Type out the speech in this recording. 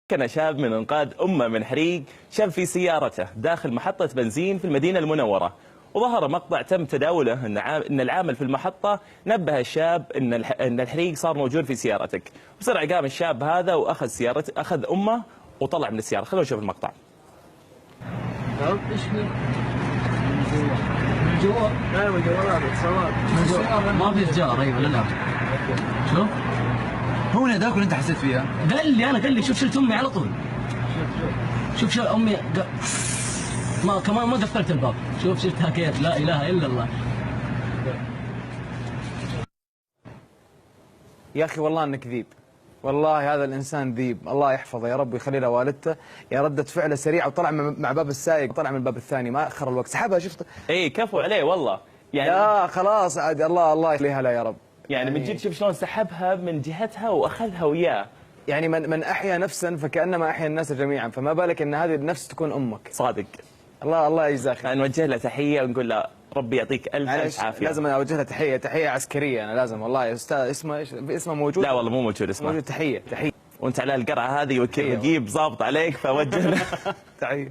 كان شاب من إنقاذ أمه من حريق شاب في سيارته داخل محطة بنزين في المدينة المنورة. وظهر مقطع تم تداوله أن العامل في المحطة نبه الشاب أن الحريق صار موجود في سيارتك. بسرعة قام الشاب هذا وأخذ أخذ أمه وطلع من السيارة. خلونا نشوف المقطع. ايش من جوا؟ ايوه جوالات اتصالات ما في رجال. ايوه لا شوف هو ذاك اللي انت حسيت فيها؟ قال لي شوف شلت امي على طول. شوف امي ما كمان ما قفلت الباب. شوف شلتها كيف. لا اله الا الله. يا اخي والله انك ذيب، والله هذا الانسان ذيب، الله يحفظه يا رب ويخلي له والدته. يا ردة فعله سريعه وطلع مع باب السايق، طلع من الباب الثاني ما اخر الوقت، سحبها. شفت؟ اي كفو عليه والله يعني. يا خلاص عاد الله يخليها له يا رب. يعني من جد شوف شلون سحبها من جهتها واخذها وياه. يعني من احيا نفسا فكانما احيا الناس جميعا، فما بالك ان هذه النفس تكون امك. صادق. الله يجزاه خير. نوجه له تحيه ونقول له ربي يعطيك الف عافيه. لازم اوجه له تحيه عسكريه. انا لازم والله. استاذ اسمه ايش؟ اسمه موجود؟ لا والله مو موجود اسمه. موجود. تحيه. وانت على القرعه هذه وجيب ضابط عليك فوجه له تحيه.